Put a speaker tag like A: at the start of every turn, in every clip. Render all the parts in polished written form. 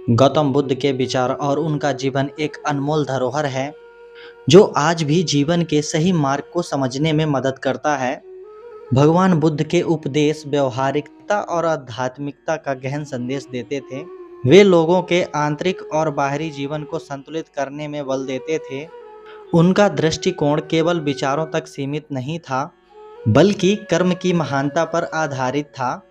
A: गौतम बुद्ध के विचार और उनका जीवन एक अनमोल धरोहर है जो आज भी जीवन के सही मार्ग को समझने में मदद करता है। भगवान बुद्ध के उपदेश व्यवहारिकता और आध्यात्मिकता का गहन संदेश देते थे। वे लोगों के आंतरिक और बाहरी जीवन को संतुलित करने में बल देते थे। उनका दृष्टिकोण केवल विचारों तक सीमित नहीं था, बल्कि कर्म की महानता पर आधारित था।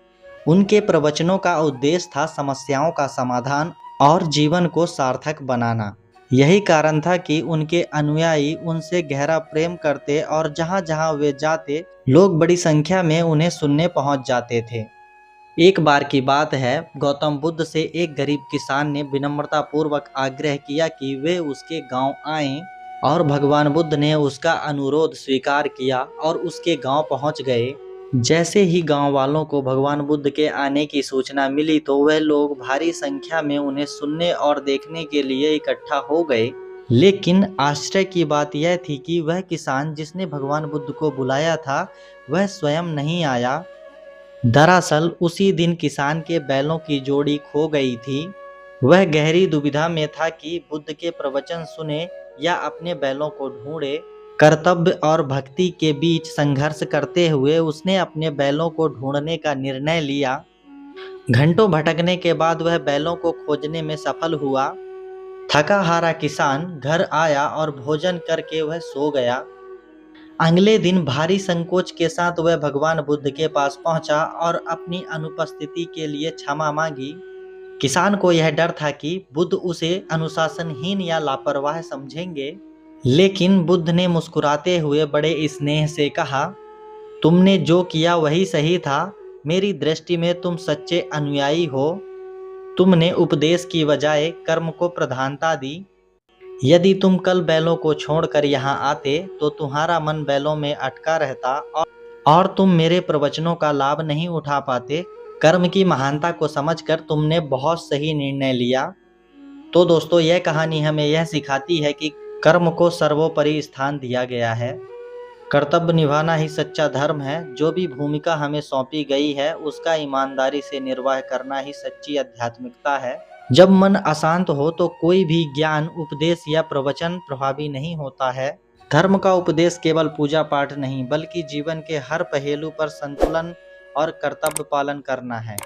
A: उनके प्रवचनों का उद्देश्य था समस्याओं का समाधान और जीवन को सार्थक बनाना। यही कारण था कि उनके अनुयायी उनसे गहरा प्रेम करते और जहां जहां वे जाते, लोग बड़ी संख्या में उन्हें सुनने पहुंच जाते थे। एक बार की बात है, गौतम बुद्ध से एक गरीब किसान ने विनम्रता पूर्वक आग्रह किया कि वे उसके गांव आएं, और भगवान बुद्ध ने उसका अनुरोध स्वीकार किया और उसके गांव पहुंच गए। जैसे ही गांव वालों को भगवान बुद्ध के आने की सूचना मिली तो वह लोग भारी संख्या में उन्हें सुनने और देखने के लिए इकट्ठा हो गए। लेकिन आश्चर्य की बात यह थी कि वह किसान जिसने भगवान बुद्ध को बुलाया था, वह स्वयं नहीं आया। दरअसल उसी दिन किसान के बैलों की जोड़ी खो गई थी। वह गहरी दुविधा में था कि बुद्ध के प्रवचन सुने या अपने बैलों को ढूंढे। कर्तव्य और भक्ति के बीच संघर्ष करते हुए उसने अपने बैलों को ढूंढने का निर्णय लिया। घंटों भटकने के बाद वह बैलों को खोजने में सफल हुआ। थका हारा किसान घर आया और भोजन करके वह सो गया। अगले दिन भारी संकोच के साथ वह भगवान बुद्ध के पास पहुंचा और अपनी अनुपस्थिति के लिए क्षमा मांगी। किसान को यह डर था कि बुद्ध उसे अनुशासनहीन या लापरवाह समझेंगे, लेकिन बुद्ध ने मुस्कुराते हुए बड़े स्नेह से कहा, तुमने जो किया वही सही था। मेरी दृष्टि में तुम सच्चे अनुयायी हो। तुमने उपदेश की बजाय कर्म को प्रधानता दी। यदि तुम कल बैलों को छोड़कर यहाँ आते तो तुम्हारा मन बैलों में अटका रहता और तुम मेरे प्रवचनों का लाभ नहीं उठा पाते। कर्म की महानता को समझकर तुमने बहुत सही निर्णय लिया। तो दोस्तों, यह कहानी हमें यह सिखाती है कि कर्म को सर्वोपरि स्थान दिया गया है। कर्तव्य निभाना ही सच्चा धर्म है। जो भी भूमिका हमें सौंपी गई है उसका ईमानदारी से निर्वाह करना ही सच्ची आध्यात्मिकता है। जब मन अशांत हो तो कोई भी ज्ञान, उपदेश या प्रवचन प्रभावी नहीं होता है। धर्म का उपदेश केवल पूजा पाठ नहीं, बल्कि जीवन के हर पहलू पर संतुलन और कर्तव्य पालन करना है।